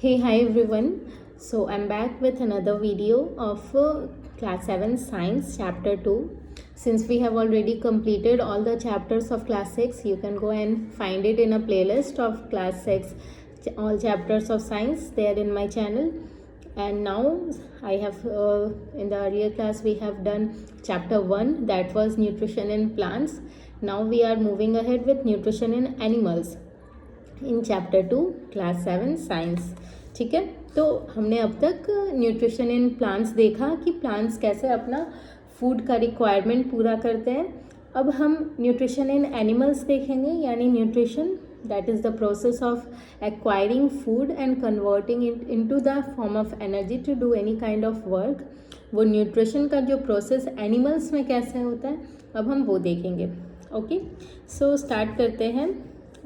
Hey, hi everyone. So I'm back with another video of class 7 science chapter 2. Since we have already completed all the chapters of class 6, you can go and find it in a playlist of class 6 all chapters of science there in my channel. And now I have in the earlier class we have done chapter 1, that was nutrition in plants. Now we are moving ahead with nutrition in animals in chapter 2 class 7 science. ठीक है, तो हमने अब तक nutrition in plants देखा कि plants कैसे अपना फूड का रिक्वायरमेंट पूरा करते हैं. अब हम न्यूट्रिशन इन एनिमल्स देखेंगे, यानी nutrition that is the process of acquiring food and converting it into the form of energy to do any kind of work. वो न्यूट्रिशन का जो प्रोसेस एनिमल्स में कैसे होता है अब हम वो देखेंगे. ओके, सो स्टार्ट करते हैं.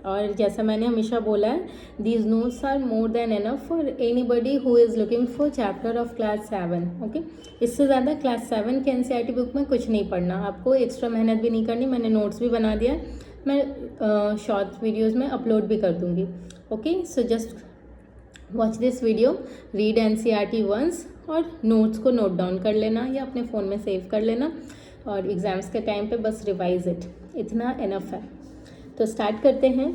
और जैसा मैंने हमेशा बोला है, these notes are more than enough for anybody who is looking for chapter of class 7. Okay, इससे ज़्यादा क्लास 7 के एनसीईआरटी बुक में कुछ नहीं पढ़ना, आपको एक्स्ट्रा मेहनत भी नहीं करनी. मैंने नोट्स भी बना दिया है, मैं शॉर्ट वीडियोज़ में अपलोड भी कर दूँगी. Okay, so just watch this video, read NCERT once और नोट्स को नोट डाउन कर लेना या अपने फ़ोन में सेव कर लेना और एग्ज़ाम्स के टाइम पे बस रिवाइज इट, इतना एनफ है. तो स्टार्ट करते हैं.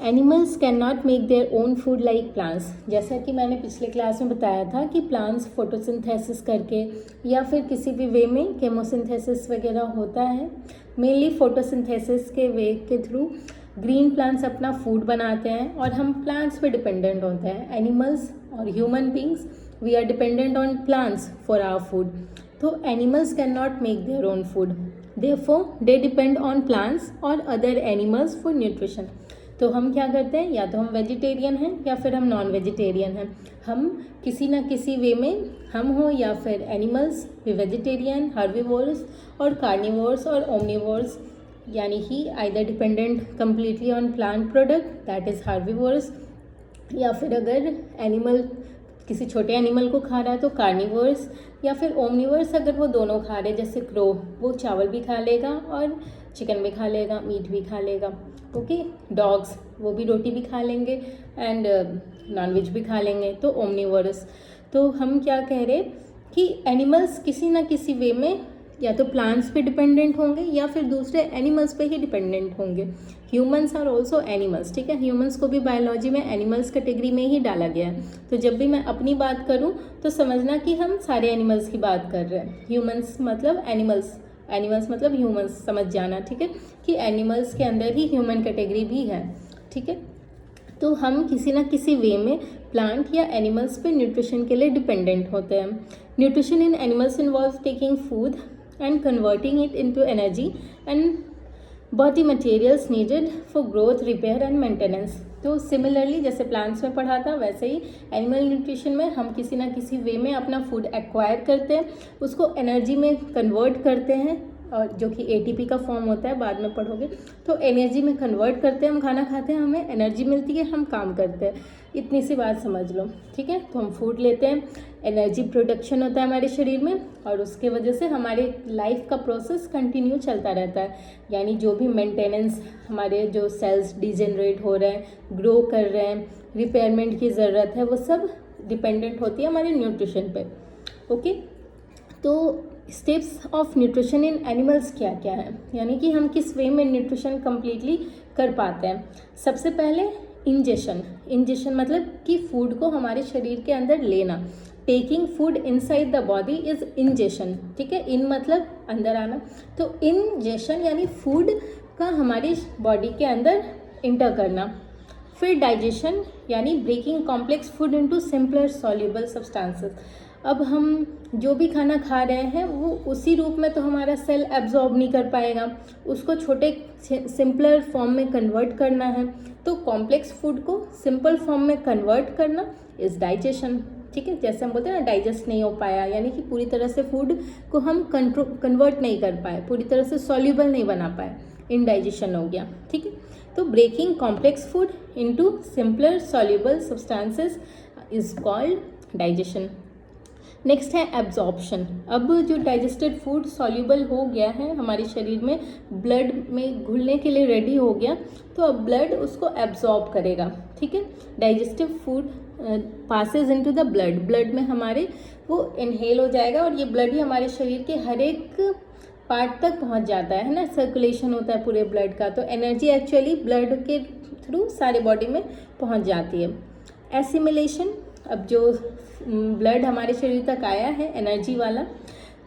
Animals can not make their own food like plants. जैसा कि मैंने पिछले क्लास में बताया था कि प्लांट्स फोटोसिंथेसिस करके या फिर किसी भी वे में केमोसिंथेसिस वगैरह होता है. मेनली फोटोसिंथेसिस के वे के थ्रू ग्रीन प्लांट्स अपना फूड बनाते हैं और हम प्लांट्स पे डिपेंडेंट होते हैं. एनिमल्स और human beings we are dependent on plants for our food. तो animals can not make their own food, therefore they depend on plants or other animals for nutrition. तो हम क्या करते हैं, या तो हम वेजिटेरियन हैं या फिर हम नॉन वेजिटेरियन हैं. हम किसी ना किसी वे में हम हो या फिर एनिमल्स भी वेजिटेरियन, हर्बीवोर्स और कार्निवोर्स और ओमनिवोर्स, यानी कि either dependent completely on plant product that is herbivores, या फिर अगर एनिमल किसी छोटे एनिमल को खा रहा है तो कार्निवर्स, या फिर ओमनिवर्स अगर वो दोनों खा रहे हैं, जैसे क्रो वो चावल भी खा लेगा और चिकन भी खा लेगा, मीट भी खा लेगा. ओके, डॉग्स वो भी रोटी भी खा लेंगे एंड नॉनवेज भी खा लेंगे, तो ओमनिवर्स. तो हम क्या कह रहे कि एनिमल्स किसी ना किसी वे में या तो प्लांट्स पे डिपेंडेंट होंगे या फिर दूसरे एनिमल्स पे ही डिपेंडेंट होंगे. Humans are also animals. ठीक है, ह्यूमंस को भी बायोलॉजी में एनिमल्स कैटेगरी में ही डाला गया है. तो जब भी मैं अपनी बात करूं तो समझना कि हम सारे एनिमल्स की बात कर रहे हैं. ह्यूमंस मतलब एनिमल्स, एनिमल्स मतलब ह्यूमंस, समझ जाना. ठीक है, कि एनिमल्स के अंदर ही ह्यूमन कैटेगरी भी है. ठीक है, तो हम किसी ना किसी वे में प्लांट या एनिमल्स पे न्यूट्रिशन के लिए डिपेंडेंट होते हैं. Nutrition in animals involve taking food and converting it into energy and body materials needed for growth, repair and maintenance. तो सिमिलरली जैसे प्लांट्स में पढ़ा था वैसे ही एनिमल न्यूट्रिशन में हम किसी ना किसी वे में अपना फूड एक्वायर करते हैं, उसको एनर्जी में कन्वर्ट करते हैं, और जो कि एटीपी का फॉर्म होता है, बाद में पढ़ोगे. तो एनर्जी में कन्वर्ट करते हैं, हम खाना खाते हैं, हमें एनर्जी मिलती है, हम काम करते हैं. इतनी सी बात समझ लो. ठीक है, तो हम फूड लेते हैं, एनर्जी प्रोडक्शन होता है हमारे शरीर में और उसके वजह से हमारे लाइफ का प्रोसेस कंटिन्यू चलता रहता है. यानी जो भी मेंटेनेंस, हमारे जो सेल्स डिजेनरेट हो रहे हैं, ग्रो कर रहे हैं, रिपेयरमेंट की ज़रूरत है, वो सब डिपेंडेंट होती है हमारे न्यूट्रिशन पे. ओके, तो steps of nutrition in animals क्या क्या है, यानी कि हम किस वे में न्यूट्रिशन कम्प्लीटली कर पाते हैं. सबसे पहले इंजेशन. इंजेशन मतलब कि फूड को हमारे शरीर के अंदर लेना. Taking food inside the body is ingestion. ठीक है, इन मतलब अंदर आना, तो इंजेशन यानी फूड का हमारी बॉडी के अंदर इंटर करना. फिर डाइजेशन यानी breaking complex food into simpler soluble substances. अब हम जो भी खाना खा रहे हैं वो उसी रूप में तो हमारा सेल एब्जॉर्ब नहीं कर पाएगा, उसको छोटे सिंपलर फॉर्म में कन्वर्ट करना है. तो कॉम्प्लेक्स फूड को सिंपल फॉर्म में कन्वर्ट करना इज़ डाइजेशन. ठीक है, जैसे हम बोलते हैं ना डाइजेस्ट नहीं हो पाया, यानी कि पूरी तरह से फूड को हम कन्वर्ट नहीं कर पाए, पूरी तरह से सॉल्युबल नहीं बना पाए, इनडाइजेशन हो गया. ठीक है, तो breaking complex food into simpler soluble substances is called digestion. Next है एब्जॉर्प्शन. अब जो डाइजेस्टेड फूड सॉल्युबल हो गया है हमारे शरीर में, ब्लड में घुलने के लिए रेडी हो गया, तो अब ब्लड उसको एब्जॉर्ब करेगा. ठीक है, digestive food passes into the blood, blood में हमारे वो इनहेल हो जाएगा और ये ब्लड ही हमारे शरीर के हर एक पार्ट तक पहुंच जाता है ना, सर्कुलेशन होता है पूरे ब्लड का, तो एनर्जी एक्चुअली ब्लड के थ्रू सारे बॉडी में पहुंच जाती है। एसिमिलेशन, अब जो ब्लड हमारे शरीर तक आया है एनर्जी वाला,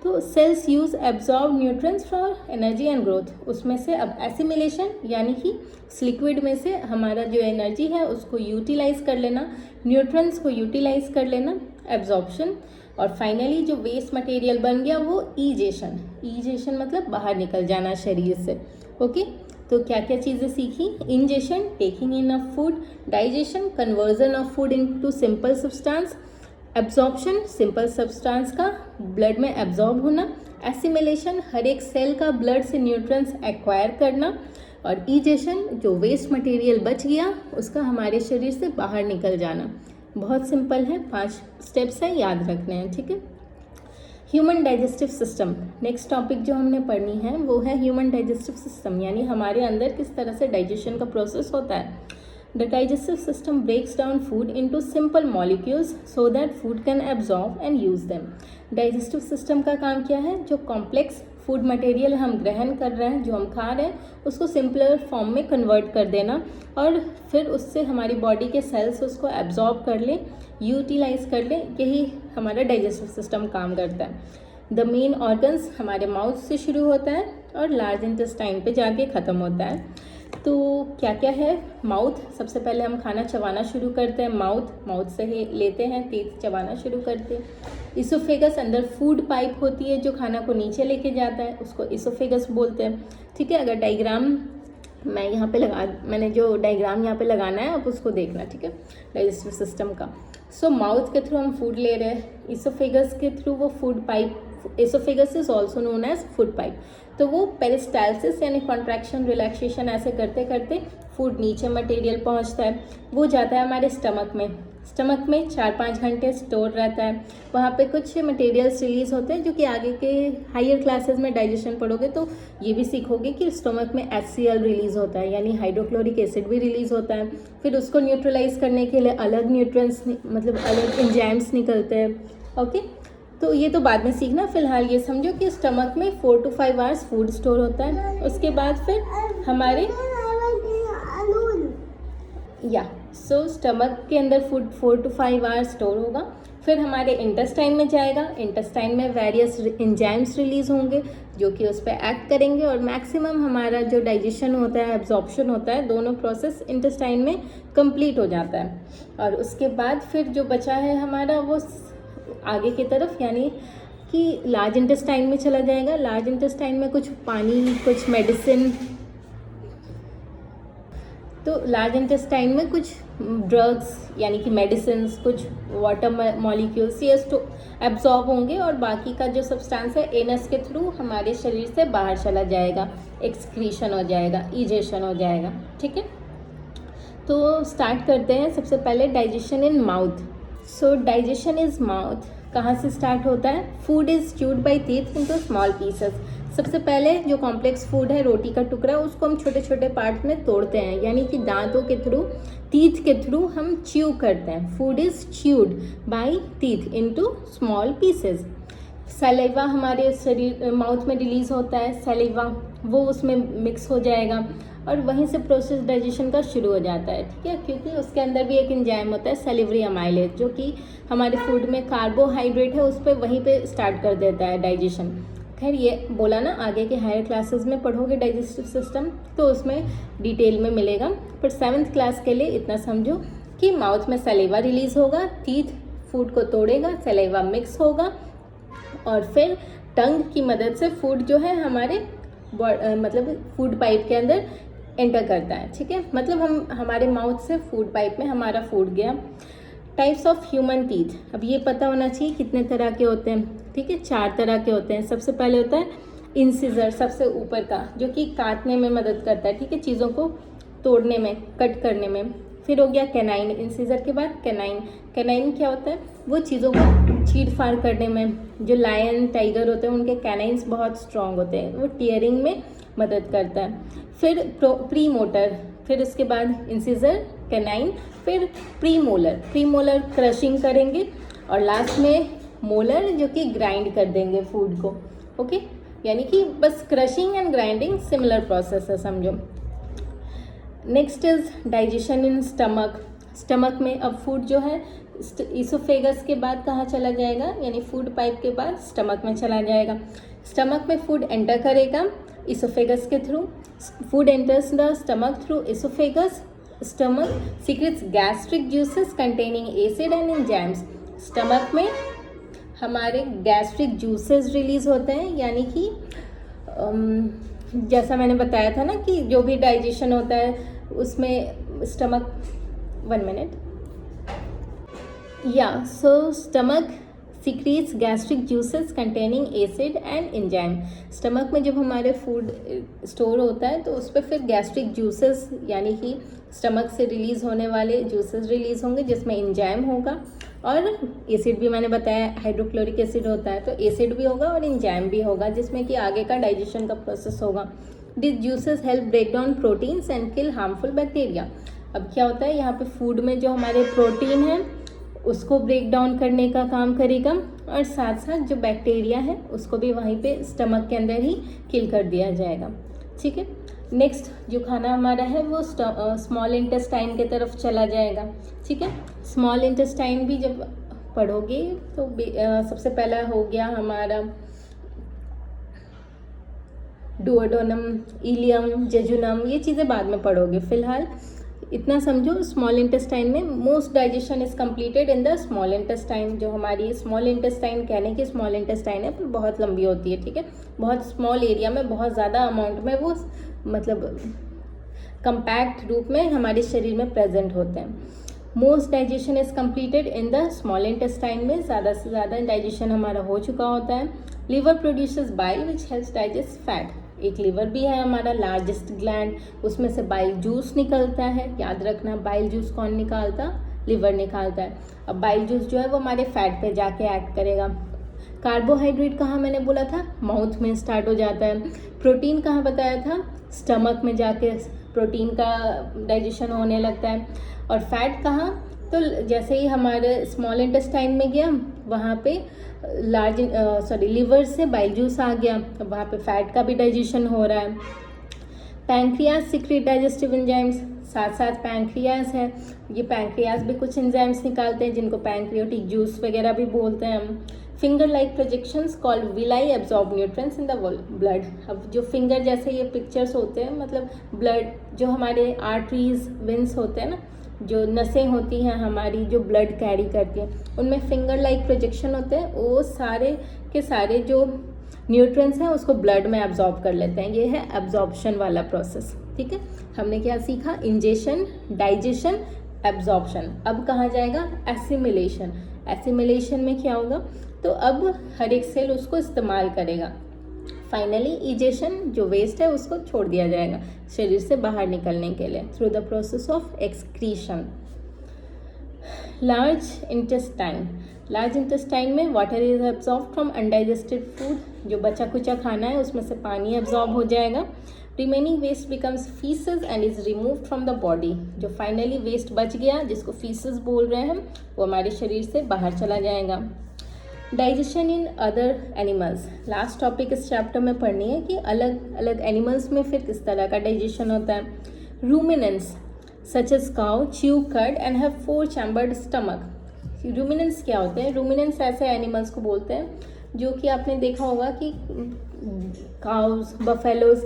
तो cells use absorb nutrients for energy and growth, उसमें से अब एसिमिलेशन यानी कि इस लिक्विड में से हमारा जो एनर्जी है उसको यूटिलाइज कर लेना, न्यूट्रिएंट्स को यूटिलाइज कर लेना, एब्जॉर्प्शन, और फाइनली जो वेस्ट मटेरियल बन गया वो ईजेशन, ईजेशन मतलब बाहर निकल जाना शरीर से। ओके, तो क्या क्या चीज़ें सीखी? Ingestion, taking in of food, digestion, conversion of food into simple substance, absorption, simple substance का ब्लड में एब्जॉर्ब होना, एसिमिलेशन, हर एक सेल का ब्लड से न्यूट्रिएंट्स एक्वायर करना, और ईजेशन, जो वेस्ट मटेरियल बच गया उसका हमारे शरीर से बाहर निकल जाना। बहुत सिंपल है, 5 स्टेप्स हैं, याद रखने हैं, ठीक है। Human digestive system, next topic जो हमने पढ़नी है वो है ह्यूमन डाइजेस्टिव सिस्टम, यानी हमारे अंदर किस तरह से डाइजेशन का प्रोसेस होता है। The digestive system breaks down food into simple molecules so that food can absorb and use them. Digestive system का काम क्या है? जो कॉम्प्लेक्स फूड मटेरियल हम ग्रहण कर रहे हैं, जो हम खा रहे हैं, उसको सिंपलर फॉर्म में कन्वर्ट कर देना और फिर उससे हमारी बॉडी के सेल्स उसको एब्जॉर्ब कर लें, यूटिलाइज कर लें, यही हमारा डाइजेस्टिव सिस्टम काम करता है। द मेन ऑर्गन्स हमारे माउथ से शुरू होता है और लार्ज इंटेस्टाइन पे जाके ख़त्म होता है। तो क्या क्या है? माउथ, सबसे पहले हम खाना चबाना शुरू करते हैं, माउथ से ही लेते हैं, टीथ चबाना शुरू करते हैं। इसोफेगस, अंदर फूड पाइप होती है जो खाना को नीचे लेके जाता है, उसको इसोफेगस बोलते हैं, ठीक है। अगर डायग्राम मैं यहाँ पे मैंने जो डायग्राम यहाँ पे लगाना है आप उसको देखना, ठीक है, डाइजेस्टिव सिस्टम का। सो माउथ के थ्रू हम फूड ले रहे हैं, इसोफेगस के थ्रू वो food pipe, oesophagus is also known as food pipe, तो वो पेरिस्टाल्सिस यानी कॉन्ट्रैक्शन रिलैक्सेशन ऐसे करते करते फूड नीचे मटेरियल पहुंचता है, वो जाता है हमारे स्टमक में। स्टमक में 4-5 घंटे स्टोर रहता है, वहाँ पे कुछ मटेरियल्स रिलीज होते हैं जो कि आगे के हायर क्लासेस में डाइजेशन पढ़ोगे तो ये भी सीखोगे कि स्टमक में HCl रिलीज होता है, यानी हाइड्रोक्लोरिक एसिड भी रिलीज होता है। फिर उसको न्यूट्रलाइज करने के लिए अलग न्यूट्रिएंट्स मतलब अलग एंजाइम्स निकलते हैं। ओके, तो ये तो बाद में सीखना, फिलहाल ये समझो कि स्टमक में 4 to 5 आवर्स फूड स्टोर होता है। उसके बाद फिर हमारे स्टमक के अंदर फूड 4 to 5 आवर्स स्टोर होगा, फिर हमारे इंटेस्टाइन में जाएगा, इंटेस्टाइन में वेरियस एंजाइम्स रिलीज होंगे जो कि उस पर एक्ट करेंगे और मैक्सिमम हमारा जो डाइजेशन होता है, एब्जॉर्प्शन होता है, दोनों प्रोसेस इंटेस्टाइन में कंप्लीट हो जाता है। और उसके बाद फिर जो बचा है हमारा वो आगे की तरफ यानी कि लार्ज इंटेस्टाइन में चला जाएगा। लार्ज इंटेस्टाइन में कुछ पानी, कुछ मेडिसिन, तो लार्ज इंटेस्टाइन में कुछ ड्रग्स यानी कि मेडिसिन, कुछ वाटर मॉलिक्यूल्स ये एब्जॉर्ब होंगे और बाकी का जो सब्सटेंस है एनस के थ्रू हमारे शरीर से बाहर चला जाएगा, एक्सक्रीशन हो जाएगा, ईजेशन हो जाएगा, ठीक है। तो स्टार्ट करते हैं सबसे पहले digestion in mouth. So digestion is mouth कहाँ से स्टार्ट होता है? Food is chewed by teeth into small pieces. सबसे पहले जो कॉम्प्लेक्स फूड है, रोटी का टुकड़ा, उसको हम छोटे छोटे पार्ट में तोड़ते हैं, यानी कि दांतों के थ्रू, टीथ के थ्रू हम च्यू करते हैं। Food is chewed by teeth into small pieces. Saliva हमारे शरीर माउथ में रिलीज होता है, सैलिवा वो उसमें मिक्स हो जाएगा और वहीं से प्रोसेस डाइजेशन का शुरू हो जाता है, ठीक है, क्योंकि उसके अंदर भी एक एंजाइम होता है सैलिवरी अमाइलेज जो कि हमारे फूड में कार्बोहाइड्रेट है उस पर वहीं पे स्टार्ट कर देता है डाइजेशन। खैर ये बोला ना, आगे के हायर क्लासेस में पढ़ोगे डाइजेस्टिव सिस्टम तो उसमें डिटेल में मिलेगा, पर 7th क्लास के लिए इतना समझो कि माउथ में सैलिवा रिलीज होगा, टीथ फूड को तोड़ेगा, सैलिवा मिक्स होगा और फिर टंग की मदद से फूड जो है हमारे मतलब फूड पाइप के अंदर एंटर करता है, ठीक है, मतलब हमारे माउथ से फूड पाइप में हमारा फूड गया। टाइप्स ऑफ ह्यूमन टीथ, अब ये पता होना चाहिए कितने तरह के होते हैं, ठीक है, 4 तरह के होते हैं। सबसे पहले होता है इंसिजर, सबसे ऊपर का, जो कि काटने में मदद करता है, ठीक है, चीज़ों को तोड़ने में, कट करने में। फिर हो गया कैनाइन, इंसिजर के बाद कैनाइन। कैनाइन क्या होता है? वो चीज़ों को चीर फाड़ करने में, जो लायन टाइगर होते हैं उनके कैनाइन्स बहुत स्ट्रांग होते हैं, वो टीयरिंग में मदद करता है। फिर प्री मोटर, फिर उसके बाद इंसिजर, कैनाइन, फिर प्री मोलर क्रशिंग करेंगे, और लास्ट में मोलर जो कि ग्राइंड कर देंगे फूड को। ओके, यानी कि बस crushing and grinding similar process है, समझो। Next is digestion in stomach. Stomach में अब फूड जो है इसोफेगस के बाद कहाँ चला जाएगा, यानी फूड पाइप के बाद स्टमक में चला जाएगा। स्टमक में फूड एंटर करेगा इसोफेगस के through. Food enters the stomach through oesophagus. Stomach secrets gastric juices containing acid and enzymes. Stomach में हमारे गैस्ट्रिक जूसेस रिलीज होते हैं, यानी कि जैसा मैंने बताया था ना कि जो भी डाइजेशन होता है उसमें stomach, 1 minute, so stomach secrets gastric juices containing acid and enzyme. Stomach में जब हमारे फूड स्टोर होता है तो उस पर फिर गैस्ट्रिक जूसेस यानी कि स्टमक से रिलीज़ होने वाले जूसेस रिलीज़ होंगे, जिसमें एंजाइम होगा और एसिड भी। मैंने बताया हाइड्रोक्लोरिक एसिड होता है, तो एसिड भी होगा और एंजाइम भी होगा, जिसमें कि आगे का डाइजेशन का प्रोसेस होगा। This juices help break down proteins and kill harmful bacteria. अब क्या होता है, यहाँ पे फूड में जो हमारे प्रोटीन है उसको ब्रेक डाउन करने का काम करेगा, और साथ साथ जो बैक्टीरिया है उसको भी वहीं पे स्टमक के अंदर ही किल कर दिया जाएगा। ठीक है, नेक्स्ट जो खाना हमारा है वो स्मॉल इंटेस्टाइन के तरफ चला जाएगा। ठीक है, स्मॉल इंटेस्टाइन भी जब पढ़ोगे तो सबसे पहला हो गया हमारा डुओडेनम, इलियम, जेजुनम, ये चीज़ें बाद में पढ़ोगे। फिलहाल इतना समझो, स्मॉल इंटेस्टाइन में most digestion is completed in the small intestine. जो हमारी स्मॉल इंटेस्टाइन कहने की स्मॉल इंटेस्टाइन है पर बहुत लंबी होती है। ठीक है, बहुत स्मॉल एरिया में बहुत ज़्यादा अमाउंट में वो मतलब कंपैक्ट रूप में हमारे शरीर में प्रेजेंट होते हैं। Most digestion is completed in the small intestine में ज़्यादा से ज़्यादा डाइजेशन हमारा हो चुका होता है। Liver produces bile which helps digest fat. एक लिवर भी है हमारा लार्जेस्ट ग्लैंड, उसमें से बाइल जूस निकलता है। याद रखना, बाइल जूस कौन निकालता, लिवर निकालता है। अब बाइल जूस जो है वो हमारे फैट पे जाके एक्ट करेगा। कार्बोहाइड्रेट कहाँ मैंने बोला था, माउथ में स्टार्ट हो जाता है। प्रोटीन कहाँ बताया था, स्टमक में जाके प्रोटीन का डाइजेशन होने लगता है। और फैट कहाँ, तो जैसे ही हमारे स्मॉल इंटेस्टाइन में गया वहाँ पे लिवर से बाइल जूस आ गया, तो वहाँ पे फैट का भी डाइजेशन हो रहा है। पैंक्रियाज सीक्रेट डाइजेस्टिव एंजाइम्स, साथ साथ पैंक्रियाज है, ये पैंक्रियाज भी कुछ एंजाइम्स निकालते हैं जिनको पैंक्रियोटिक जूस वगैरह भी बोलते हैं हम। Finger like projections called villi absorb nutrients in the blood. अब जो फिंगर जैसे ये पिक्चर्स होते हैं, मतलब ब्लड जो हमारे आर्टरीज, वेंस होते हैं ना, जो नसें होती हैं हमारी जो ब्लड कैरी करती हैं, उनमें फिंगर लाइक प्रोजेक्शन होते हैं। वो सारे के सारे जो न्यूट्रिएंट्स हैं उसको ब्लड में एब्जॉर्ब कर लेते हैं। ये है एब्जॉर्प्शन वाला प्रोसेस। ठीक है, हमने क्या सीखा, इंजेशन, डाइजेशन, एब्जॉर्प्शन। अब कहाँ जाएगा, एसिमिलेशन। एसिमिलेशन में क्या होगा, तो अब हर एक सेल उसको इस्तेमाल करेगा। फाइनली इजेशन, जो वेस्ट है उसको छोड़ दिया जाएगा शरीर से बाहर निकलने के लिए through the process of excretion. Large intestine, large intestine में water is absorb from undigested food. जो बचा कुचा खाना है उसमें से पानी एब्जॉर्ब हो जाएगा। Remaining waste becomes faeces and is remove from the body. जो फाइनली वेस्ट बच गया, जिसको फीसेस बोल रहे हैं हम, वो हमारे शरीर से बाहर चला जाएगा। Digestion in other animals, last topic इस चैप्टर में पढ़नी है कि अलग अलग एनिमल्स में फिर किस तरह का डाइजेशन होता है। Ruminants such as cow chew curd and have 4 chambered stomach. Ruminants क्या होते हैं, रूमिनेंट्स ऐसे एनिमल्स को बोलते हैं जो कि आपने देखा होगा कि काउस, बफेलोज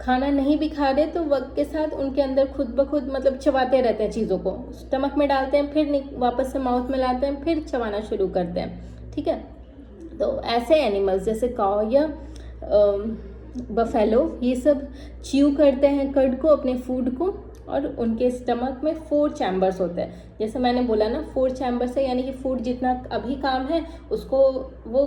खाना नहीं भी खा रहे तो वक्त के साथ उनके अंदर खुद ब खुद मतलब चबाते रहते हैं, चीज़ों को स्टमक में डालते हैं, फिर वापस से माउथ में लाते हैं, फिर चबाना शुरू करते हैं। ठीक है, तो ऐसे एनिमल्स जैसे काउ या बफेलो, ये सब च्यू करते हैं कर्ड को, अपने फूड को, और उनके स्टमक में 4 चैम्बर्स होते हैं। जैसे मैंने बोला ना 4 चैम्बर्स है, यानी कि फूड जितना अभी काम है उसको वो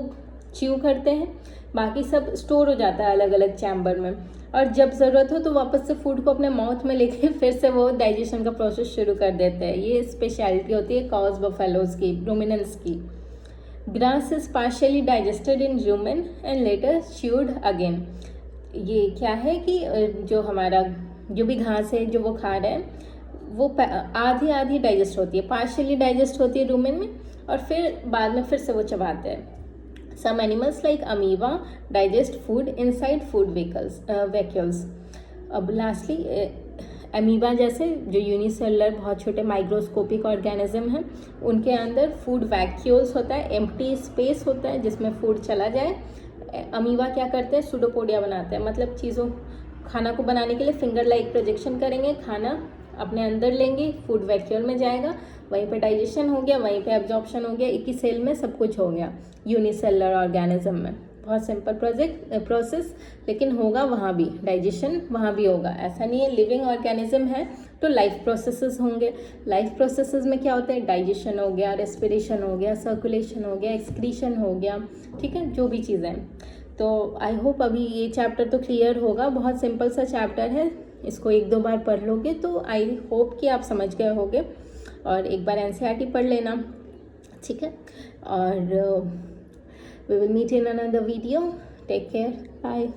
च्यू करते हैं, बाकी सब स्टोर हो जाता है अलग अलग चैम्बर में, और जब ज़रूरत हो तो वापस से फूड को अपने माउथ में लेके फिर से वो डाइजेशन का प्रोसेस शुरू कर देते हैं। ये स्पेशलिटी होती है काउस, बफेलोज की, रूमिनेंट्स की। Grass is partially digested in human and later chewed again. ये क्या है कि जो हमारा जो भी घास है जो वो खा रहे हैं, वो आधी आधी डाइजेस्ट होती है, पार्शियली डाइजेस्ट होती है रूमेन में, और फिर बाद में फिर से वो चबाते हैं। Some animals like amoeba digest food inside food vacuoles. अब लास्टली अमीबा जैसे जो यूनिसेलुलर बहुत छोटे माइक्रोस्कोपिक ऑर्गेनिज्म हैं, उनके अंदर फूड वैक्यूल्स होता है, एम्प्टी स्पेस होता है जिसमें फूड चला जाए। अमीबा क्या करते हैं, सूडोपोडिया बनाते हैं, मतलब चीज़ों खाना को बनाने के लिए फिंगर लाइक प्रोजेक्शन करेंगे, खाना अपने अंदर लेंगे, फूड वैक्यूल में जाएगा, वहीं पे डाइजेशन हो गया, वहीं पे एब्जॉर्प्शन हो गया, एक ही सेल में सब कुछ हो गया यूनिसेलुलर ऑर्गेनिज्म में। बहुत सिंपल प्रोसेस, लेकिन होगा वहाँ भी डाइजेशन, वहाँ भी होगा। ऐसा नहीं है लिविंग ऑर्गेनिज्म है तो लाइफ प्रोसेसेस होंगे। लाइफ प्रोसेसेस में क्या होता है, डाइजेशन हो गया, रेस्पिरेशन हो गया, सर्कुलेशन हो गया, एक्सक्रीशन हो गया, ठीक है, जो भी चीज़ें। तो आई होप अभी ये चैप्टर तो क्लियर होगा। बहुत सिंपल सा चैप्टर है, इसको 1-2 बार पढ़ लोगे तो आई होप कि आप समझ गए होगे। और एक बार एनसीईआरटी पढ़ लेना, ठीक है। और we will meet in another video. Take care. Bye.